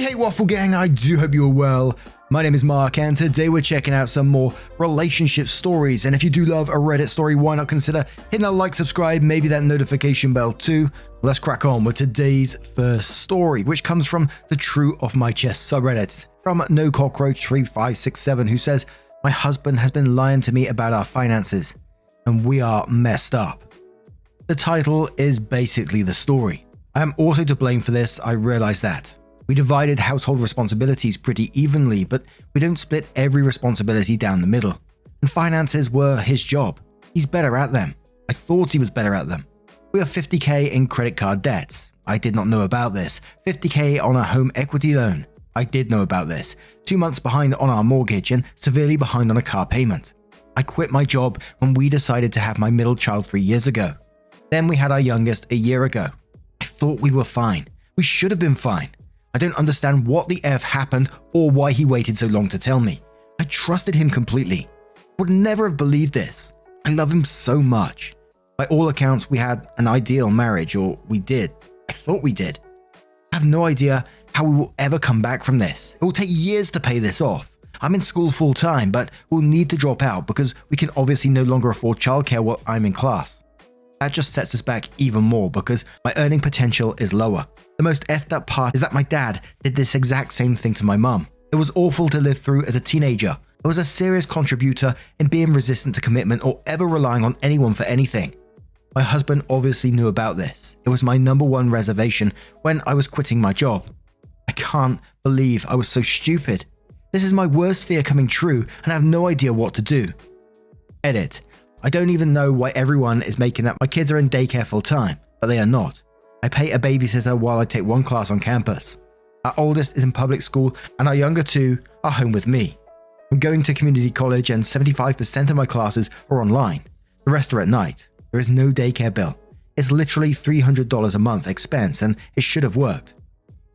Hey Waffle Gang, I do hope you're well. My name is Mark and today we're checking out some more relationship stories, and if you do love a Reddit story, why not consider hitting that like, subscribe, maybe that notification bell too. Let's crack on with today's first story, which comes from the True Off My Chest subreddit from NoCockroach3567, who says, "My husband has been lying to me about our finances and we are messed up." The title is basically the story. I am also to blame for this, I realize that. We divided household responsibilities pretty evenly, but we don't split every responsibility down the middle. And finances were his job. He's better at them. I thought he was better at them. We have $50K in credit card debt. I did not know about this. $50K on a home equity loan. I did know about this. 2 months behind on our mortgage and severely behind on a car payment. I quit my job when we decided to have my middle child 3 years ago. Then we had our youngest a year ago. I thought we were fine. We should have been fine. I don't understand what the F happened or why he waited so long to tell me. I trusted him completely. I would never have believed this. I love him so much. By all accounts, we had an ideal marriage, or we did. I thought we did. I have no idea how we will ever come back from this. It will take years to pay this off. I'm in school full time, but we'll need to drop out because we can obviously no longer afford childcare while I'm in class. That just sets us back even more because my earning potential is lower. The most effed up part is that my dad did this exact same thing to my mum. It was awful to live through as a teenager. I was a serious contributor in being resistant to commitment or ever relying on anyone for anything. My husband obviously knew about this. It was my #1 reservation when I was quitting my job. I can't believe I was so stupid. This is my worst fear coming true and I have no idea what to do. Edit. I don't even know why everyone is making that my kids are in daycare full time, but they are not. I pay a babysitter while I take one class on campus. Our oldest is in public school and our younger two are home with me. I'm going to community college and 75% of my classes are online. The rest are at night. There is no daycare bill. It's literally $300 a month expense and it should have worked.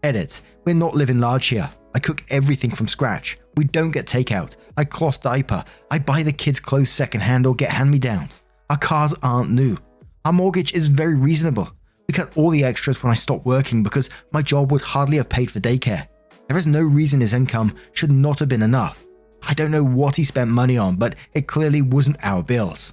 Edit. We're not living large here. I cook everything from scratch. We don't get takeout. I cloth diaper. I buy the kids clothes secondhand or get hand-me-downs. Our cars aren't new. Our mortgage is very reasonable. We cut all the extras when I stopped working because my job would hardly have paid for daycare. There is no reason his income should not have been enough. I don't know what he spent money on, but it clearly wasn't our bills.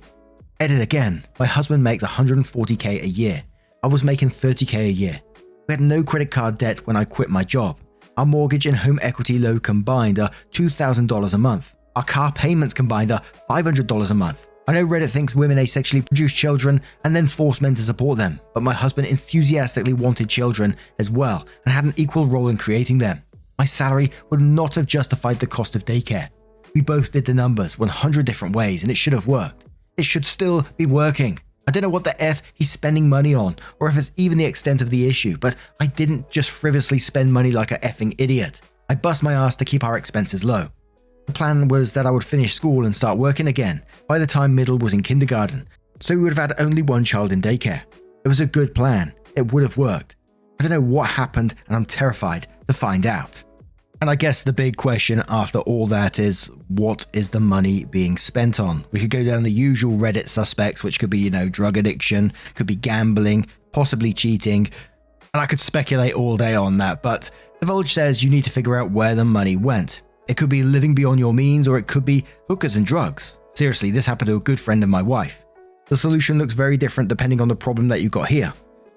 Edit again. My husband makes $140K a year. I was making $30K a year. We had no credit card debt when I quit my job. Our mortgage and home equity loan combined are $2,000 a month. Our car payments combined are $500 a month. I know Reddit thinks women asexually produce children and then force men to support them, but my husband enthusiastically wanted children as well and had an equal role in creating them. My salary would not have justified the cost of daycare. We both did the numbers 100 different ways and it should have worked. It should still be working. I don't know what the F he's spending money on or if it's even the extent of the issue, but I didn't just frivolously spend money like a effing idiot. I bust my ass to keep our expenses low. The plan was that I would finish school and start working again by the time Middle was in kindergarten, so we would have had only one child in daycare. It was a good plan. It would have worked. I don't know what happened and I'm terrified to find out. And I guess the big question after all that is, what is the money being spent on? We could go down the usual Reddit suspects, which could be, drug addiction, could be gambling, possibly cheating, and I could speculate all day on that, but The Vulge says you need to figure out where the money went. It could be living beyond your means, or it could be hookers and drugs. Seriously, this happened to a good friend of my wife. The solution looks very different depending on the problem that you got here.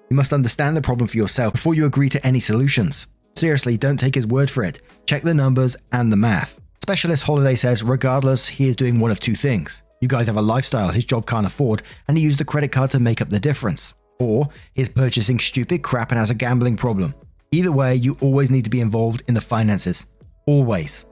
You must understand the problem for yourself before you agree to any solutions. Seriously, don't take his word for it. Check the numbers and the math. Specialist Holiday says regardless, he is doing one of two things. You guys have a lifestyle his job can't afford and he used the credit card to make up the difference. Or he is purchasing stupid crap and has a gambling problem. Either way, you always need to be involved in the finances. Always.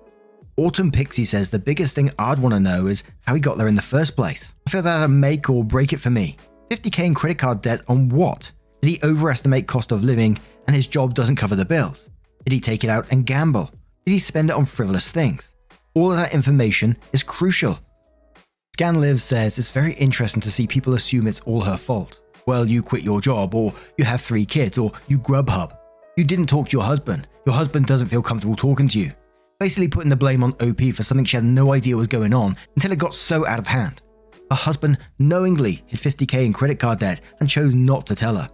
Autumn Pixie says the biggest thing I'd want to know is how he got there in the first place. I feel that'd make or break it for me. $50K in credit card debt on what? Did he overestimate cost of living and his job doesn't cover the bills? Did he take it out and gamble? Did he spend it on frivolous things? All of that information is crucial. ScanLive says it's very interesting to see people assume it's all her fault. Well, you quit your job, or you have 3 kids, or you Grubhub. You didn't talk to your husband. Your husband doesn't feel comfortable talking to you. Basically putting the blame on OP for something she had no idea was going on until it got so out of hand. Her husband knowingly hid $50K in credit card debt and chose not to tell her.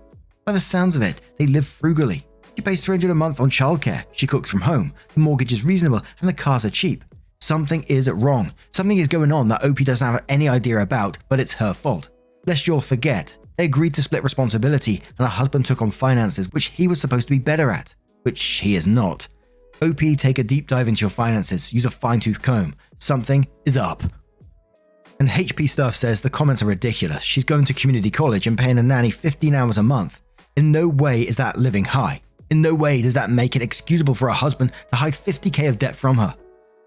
By the sounds of it, they live frugally. She pays $300 a month on childcare, she cooks from home, the mortgage is reasonable, and the cars are cheap. Something is wrong. Something is going on that OP doesn't have any idea about, but it's her fault. Lest you'll forget, they agreed to split responsibility, and her husband took on finances, which he was supposed to be better at, which he is not. OP, take a deep dive into your finances, use a fine-tooth comb. Something is up. And HP Stuff says the comments are ridiculous. She's going to community college and paying a nanny 15 hours a month. In no way is that living high. In no way does that make it excusable for a husband to hide $50,000 of debt from her.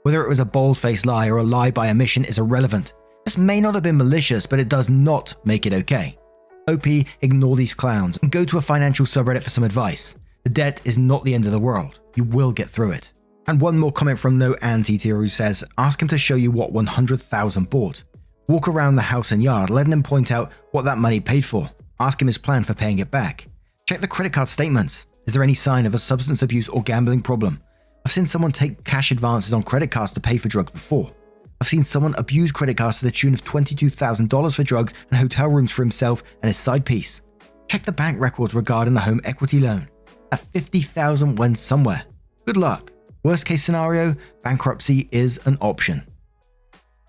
Whether it was a bold-faced lie or a lie by omission is irrelevant. This may not have been malicious, but it does not make it okay. OP, ignore these clowns and go to a financial subreddit for some advice. The debt is not the end of the world. You will get through it. And one more comment from No Anti-Tier who says, ask him to show you what 100,000 bought. Walk around the house and yard, letting him point out what that money paid for. Ask him his plan for paying it back. Check the credit card statements. Is there any sign of a substance abuse or gambling problem? I've seen someone take cash advances on credit cards to pay for drugs before. I've seen someone abuse credit cards to the tune of $22,000 for drugs and hotel rooms for himself and his side piece. Check the bank records regarding the home equity loan. That $50,000 went somewhere. Good luck. Worst case scenario, bankruptcy is an option.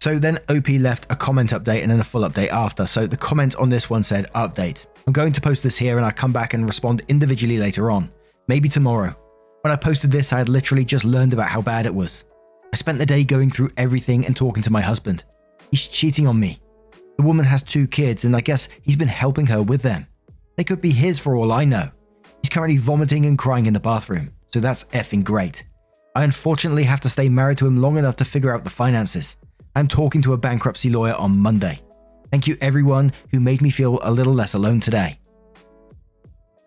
So then OP left a comment update and then a full update after. So the comment on this one said, update. I'm going to post this here and I'll come back and respond individually later on. Maybe tomorrow. When I posted this, I had literally just learned about how bad it was. I spent the day going through everything and talking to my husband. He's cheating on me. The woman has 2 kids and I guess he's been helping her with them. They could be his for all I know. He's currently vomiting and crying in the bathroom, so that's effing great. I unfortunately have to stay married to him long enough to figure out the finances. I'm talking to a bankruptcy lawyer on Monday. Thank you everyone who made me feel a little less alone today.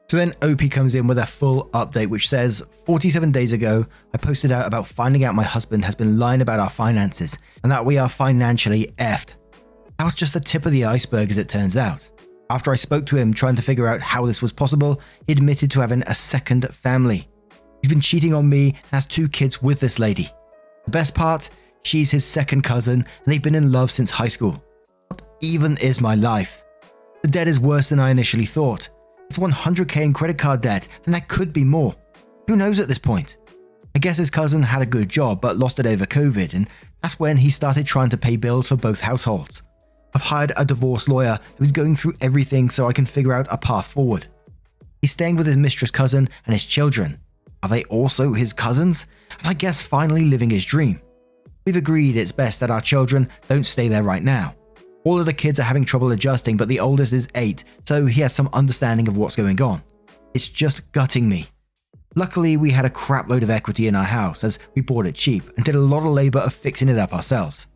So then OP comes in with a full update which says, 47 days ago, I posted out about finding out my husband has been lying about our finances and that we are financially effed. That was just the tip of the iceberg as it turns out. After I spoke to him trying to figure out how this was possible, he admitted to having a second family. He's been cheating on me and has 2 kids with this lady. The best part, she's his second cousin and they've been in love since high school. What even is my life? The debt is worse than I initially thought. It's $100,000 in credit card debt, and that could be more. Who knows at this point? I guess his cousin had a good job but lost it over COVID, and that's when he started trying to pay bills for both households. I've hired a divorce lawyer who is going through everything so I can figure out a path forward. He's staying with his mistress cousin and his children. Are they also his cousins? And I guess finally living his dream. We've agreed it's best that our children don't stay there right now. All of the kids are having trouble adjusting, but the oldest is 8, so he has some understanding of what's going on. It's just gutting me. Luckily, we had a crap load of equity in our house as we bought it cheap and did a lot of labor of fixing it up ourselves.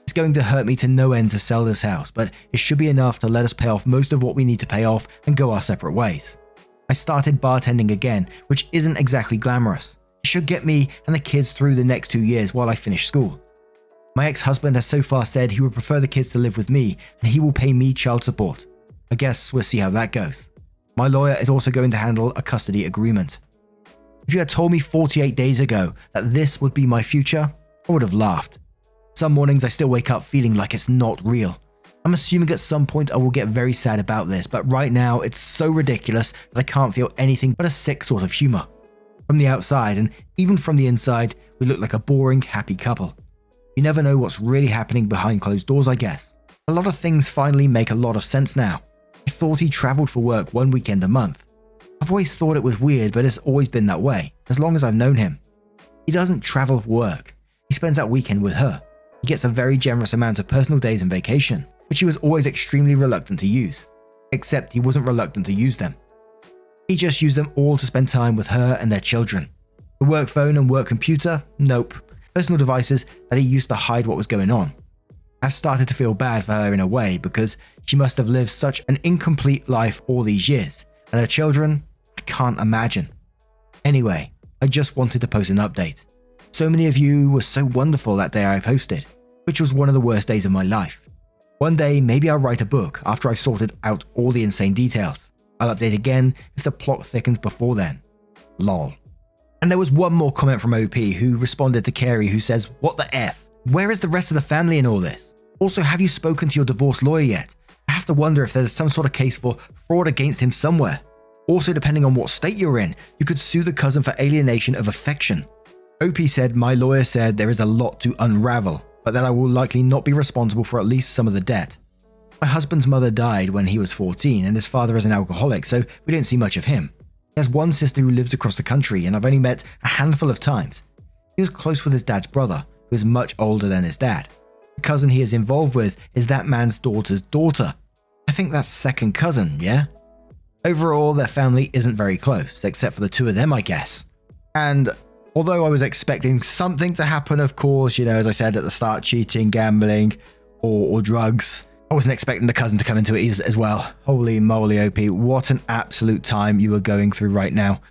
It's going to hurt me to no end to sell this house, but it should be enough to let us pay off most of what we need to pay off and go our separate ways. I started bartending again, which isn't exactly glamorous. It should get me and the kids through the next 2 years while I finish school. My ex-husband has so far said he would prefer the kids to live with me and he will pay me child support. I guess we'll see how that goes. My lawyer is also going to handle a custody agreement. If you had told me 48 days ago that this would be my future, I would have laughed. Some mornings I still wake up feeling like it's not real. I'm assuming at some point I will get very sad about this, but right now it's so ridiculous that I can't feel anything but a sick sort of humor. From the outside and even from the inside, we look like a boring, happy couple. You never know what's really happening behind closed doors, I guess. A lot of things finally make a lot of sense now. I thought he traveled for work 1 weekend a month. I've always thought it was weird, but it's always been that way, as long as I've known him. He doesn't travel for work. He spends that weekend with her. He gets a very generous amount of personal days and vacation, which he was always extremely reluctant to use. Except he wasn't reluctant to use them. He just used them all to spend time with her and their children. The work phone and work computer? Nope. Personal devices that he used to hide what was going on. I've started to feel bad for her in a way because she must have lived such an incomplete life all these years, and her children, I can't imagine. Anyway, I just wanted to post an update. So many of you were so wonderful that day I posted, which was one of the worst days of my life. One day, maybe I'll write a book after I've sorted out all the insane details. I'll update again if the plot thickens before then. Lol. And there was one more comment from OP who responded to Carey who says, what the F? Where is the rest of the family in all this? Also, have you spoken to your divorce lawyer yet? I have to wonder if there's some sort of case for fraud against him somewhere. Also, depending on what state you're in, you could sue the cousin for alienation of affection. OP said, my lawyer said there is a lot to unravel, but that I will likely not be responsible for at least some of the debt. My husband's mother died when he was 14 and his father is an alcoholic, so we didn't see much of him. He has one sister who lives across the country and I've only met a handful of times. He was close with his dad's brother, who is much older than his dad. The cousin he is involved with is that man's daughter's daughter. I think that's second cousin, yeah? Overall, their family isn't very close, except for the two of them, I guess. And although I was expecting something to happen, of course, as I said at the start, cheating, gambling, or drugs, I wasn't expecting the cousin to come into it as well. Holy moly, OP, what an absolute time you are going through right now.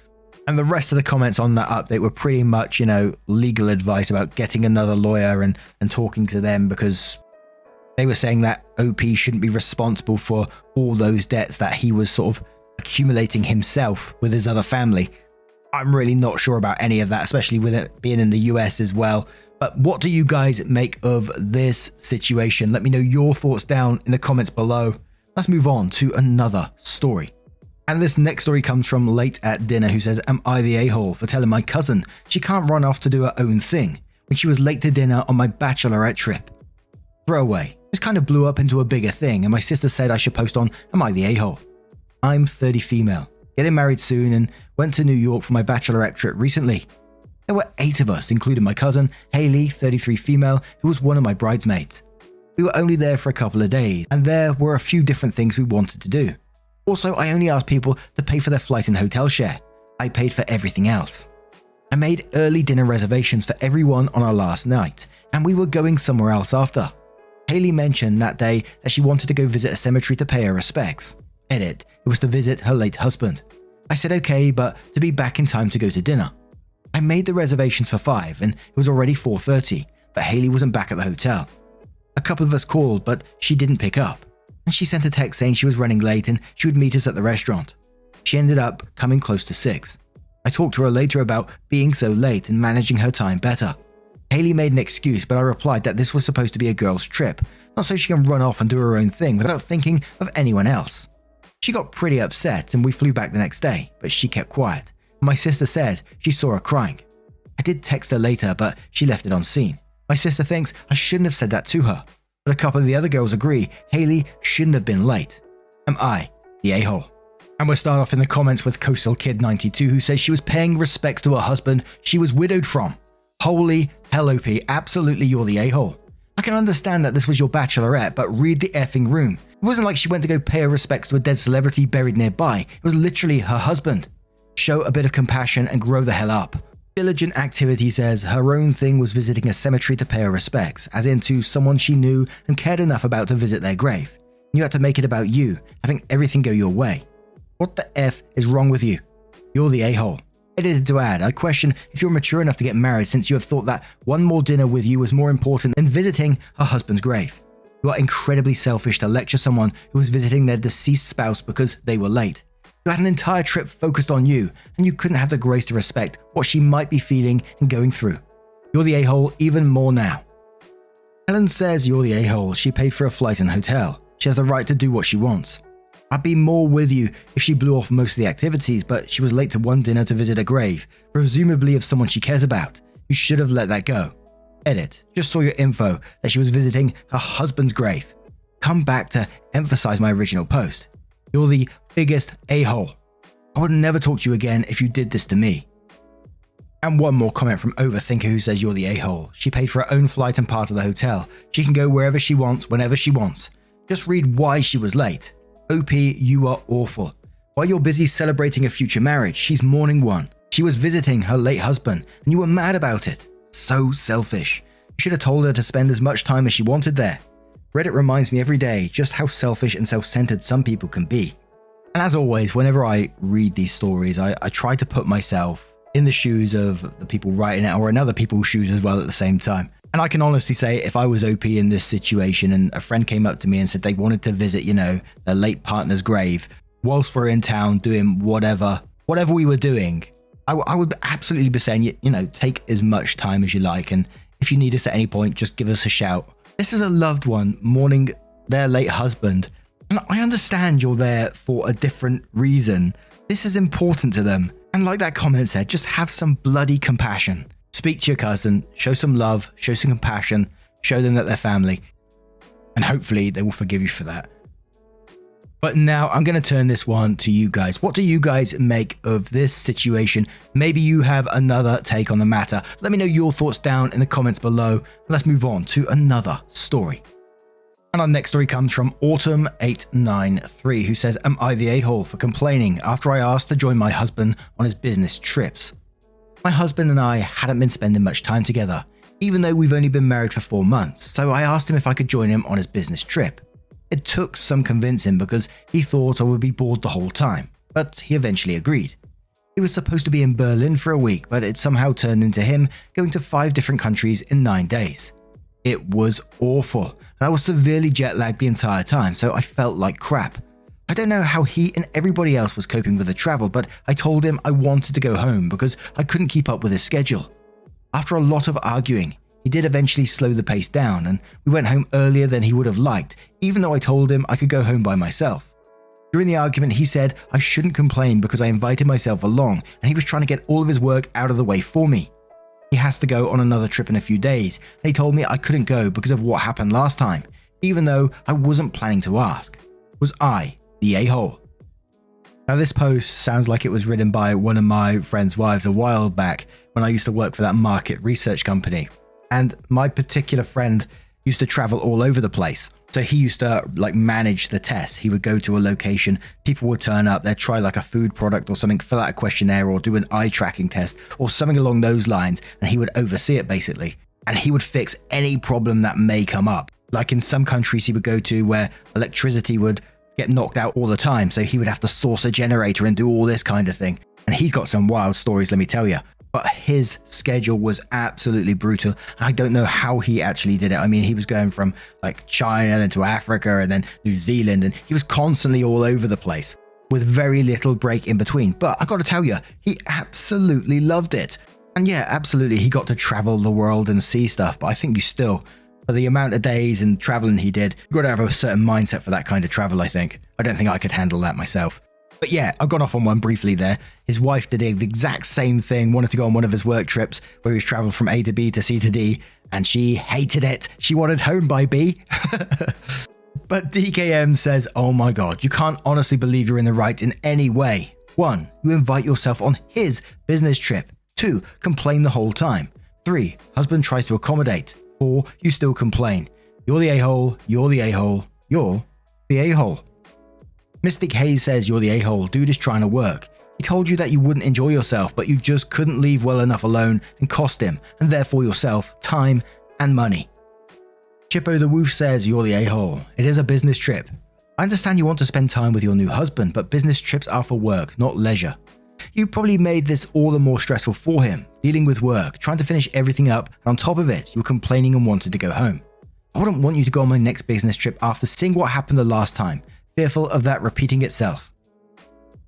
And the rest of the comments on that update were pretty much, legal advice about getting another lawyer and talking to them, because they were saying that OP shouldn't be responsible for all those debts that he was sort of accumulating himself with his other family. I'm really not sure about any of that, especially with it being in the US as well. But what do you guys make of this situation? Let me know your thoughts down in the comments below. Let's move on to another story. And this next story comes from Late at Dinner, who says, am I the a-hole for telling my cousin she can't run off to do her own thing when she was late to dinner on my bachelorette trip? Throwaway. This kind of blew up into a bigger thing, and my sister said I should post on Am I the a-hole? I'm 30 female, getting married soon, and went to New York for my bachelorette trip recently. There were 8 of us, including my cousin, Haley, 33 female, who was one of my bridesmaids. We were only there for a couple of days, and there were a few different things we wanted to do. Also, I only asked people to pay for their flight and hotel share. I paid for everything else. I made early dinner reservations for everyone on our last night, and we were going somewhere else after. Haley mentioned that day that she wanted to go visit a cemetery to pay her respects. Edit, it was to visit her late husband. I said okay, but to be back in time to go to dinner. I made the reservations for 5 and it was already 4:30, but Haley wasn't back at the hotel. A couple of us called, but she didn't pick up, and she sent a text saying she was running late and she would meet us at the restaurant. She ended up coming close to 6. I talked to her later about being so late and managing her time better. Haley made an excuse, but I replied that this was supposed to be a girl's trip, not so she can run off and do her own thing without thinking of anyone else. She got pretty upset and we flew back the next day, but she kept quiet. My sister said she saw her crying. I did text her later, but she left it on scene. My sister thinks I shouldn't have said that to her, but a couple of the other girls agree Haley shouldn't have been late. Am I the a-hole? And we'll start off in the comments with Coastal Kid 92, who says she was paying respects to her husband she was widowed from. Holy hell, OP, absolutely you're the a-hole. I can understand that this was your bachelorette, but read the effing room. It wasn't like she went to go pay her respects to a dead celebrity buried nearby. It was literally her husband. Show a bit of compassion and grow the hell up. Diligent Activity says her own thing was visiting a cemetery to pay her respects, as in to someone she knew and cared enough about to visit their grave. You had to make it about you, having everything go your way. What the F is wrong with you? You're the a-hole. Edited to add, I question if you're mature enough to get married since you have thought that one more dinner with you was more important than visiting her husband's grave. You are incredibly selfish to lecture someone who was visiting their deceased spouse because they were late. You had an entire trip focused on you, and you couldn't have the grace to respect what she might be feeling and going through. You're the a-hole even more now. Helen says you're the a-hole. She paid for a flight and hotel. She has the right to do what she wants. I'd be more with you if she blew off most of the activities, but she was late to one dinner to visit a grave, presumably of someone she cares about. You should have let that go. Edit, just saw your info that she was visiting her husband's grave. Come back to emphasize my original post. You're the biggest a-hole. I would never talk to you again if you did this to me. And one more comment from Overthinker, who says you're the a-hole. She paid for her own flight and part of the hotel. She can go wherever she wants, whenever she wants. Just read why she was late. OP, you are awful. While you're busy celebrating a future marriage, she's mourning one. She was visiting her late husband, and you were mad about it. So selfish. You should have told her to spend as much time as she wanted there. Reddit reminds me every day just how selfish and self-centered some people can be. And as always, whenever I read these stories, I try to put myself in the shoes of the people writing it, or in other people's shoes as well at the same time. And I can honestly say, if I was OP in this situation and a friend came up to me and said they wanted to visit, their late partner's grave, whilst we're in town doing whatever we were doing, I would absolutely be saying, take as much time as you like. And if you need us at any point, just give us a shout. This is a loved one mourning their late husband. And I understand you're there for a different reason. This is important to them. And like that comment said, just have some bloody compassion. Speak to your cousin, show some love, show some compassion, show them that they're family, and hopefully they will forgive you for that. But now I'm going to turn this one to you guys. What do you guys make of this situation? Maybe you have another take on the matter. Let me know your thoughts down in the comments below. Let's move on to another story. And our next story comes from Autumn893, who says, "Am I the a-hole for complaining after I asked to join my husband on his business trips? My husband and I hadn't been spending much time together, even though we've only been married for 4 months, so I asked him if I could join him on his business trip. It took some convincing because he thought I would be bored the whole time, but he eventually agreed. He was supposed to be in Berlin for a week, but it somehow turned into him going to 5 different countries in 9 days. It was awful, and I was severely jet lagged the entire time, so I felt like crap. I don't know how he and everybody else was coping with the travel, but I told him I wanted to go home because I couldn't keep up with his schedule. After a lot of arguing, he did eventually slow the pace down, and we went home earlier than he would have liked, even though I told him I could go home by myself. During the argument, he said I shouldn't complain because I invited myself along, and he was trying to get all of his work out of the way for me. He has to go on another trip in a few days, and he told me I couldn't go because of what happened last time, even though I wasn't planning to ask. Was I the a-hole?" Now this post sounds like it was written by one of my friend's wives a while back when I used to work for that market research company. And my particular friend used to travel all over the place. So he used to manage the tests. He would go to a location, people would turn up, they'd try like a food product or something, fill out a questionnaire or do an eye tracking test or something along those lines, and he would oversee it basically. And he would fix any problem that may come up. Like in some countries he would go to where electricity would get knocked out all the time, so he would have to source a generator and do all this kind of thing. And he's got some wild stories, let me tell you. But his schedule was absolutely brutal. I don't know how he actually did it. I mean, he was going from like China then to Africa and then New Zealand, and he was constantly all over the place with very little break in between. But I got to tell you, he absolutely loved it. And yeah, absolutely, he got to travel the world and see stuff. But I think you still, for the amount of days and traveling he did, you've got to have a certain mindset for that kind of travel, I think. I don't think I could handle that myself. But yeah, I got off on one briefly there. His wife did the exact same thing, wanted to go on one of his work trips where he was traveling from A to B to C to D, and she hated it. She wanted home by B. But DKM says, "Oh my god, you can't honestly believe you're in the right in any way. 1. You invite yourself on his business trip. 2. Complain the whole time. 3. Husband tries to accommodate. 4. You still complain. You're the a-hole, you're the a-hole, you're the a-hole." Mystic Hayes says, "You're the a-hole. Dude is trying to work. He told you that you wouldn't enjoy yourself, but you just couldn't leave well enough alone and cost him, and therefore yourself, time and money." Chippo the Woof says, "You're the a-hole. It is a business trip. I understand you want to spend time with your new husband, but business trips are for work, not leisure. You probably made this all the more stressful for him, dealing with work, trying to finish everything up, and on top of it, you were complaining and wanted to go home. I wouldn't want you to go on my next business trip after seeing what happened the last time, fearful of that repeating itself."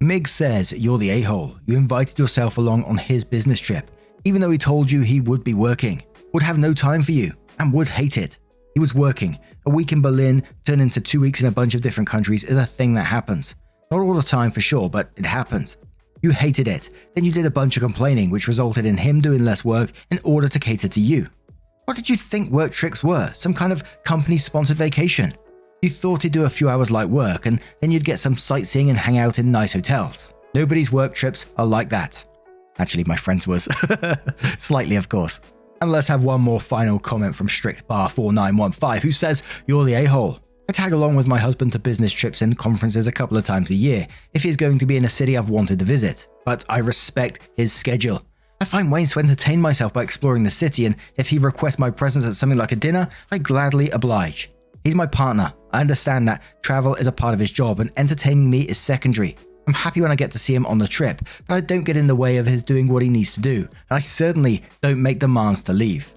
Mig says, "You're the a-hole. You invited yourself along on his business trip, even though he told you he would be working, would have no time for you, and would hate it. He was working. A week in Berlin turned into 2 weeks in a bunch of different countries is a thing that happens. Not all the time for sure, but it happens. You hated it. Then you did a bunch of complaining, which resulted in him doing less work in order to cater to you. What did you think work trips were? Some kind of company-sponsored vacation? You thought he'd do a few hours light work, and then you'd get some sightseeing and hang out in nice hotels. Nobody's work trips are like that." Actually, my friend's was. Slightly, of course. And let's have one more final comment from StrictBar4915, who says, "You're the a-hole. I tag along with my husband to business trips and conferences a couple of times a year if he's going to be in a city I've wanted to visit, but I respect his schedule. I find ways to entertain myself by exploring the city, and if he requests my presence at something like a dinner, I gladly oblige. He's my partner. I understand that travel is a part of his job and entertaining me is secondary. I'm happy when I get to see him on the trip, but I don't get in the way of his doing what he needs to do, and I certainly don't make demands to leave."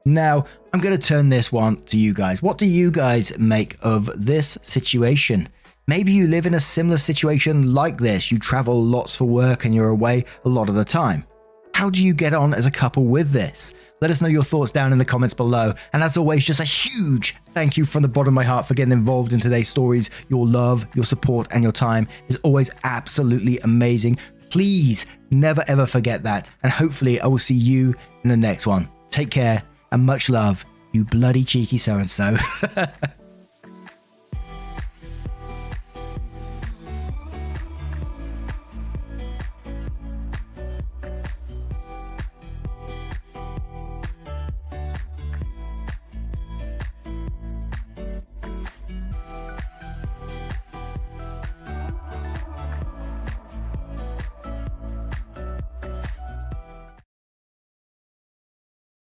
Now, I'm going to turn this one to you guys. What do you guys make of this situation? Maybe you live in a similar situation like this. You travel lots for work and you're away a lot of the time. How do you get on as a couple with this? Let us know your thoughts down in the comments below. And as always, just a huge thank you from the bottom of my heart for getting involved in today's stories. Your love, your support, and your time is always absolutely amazing. Please never ever forget that. And hopefully I will see you in the next one. Take care and much love, you bloody cheeky so-and-so.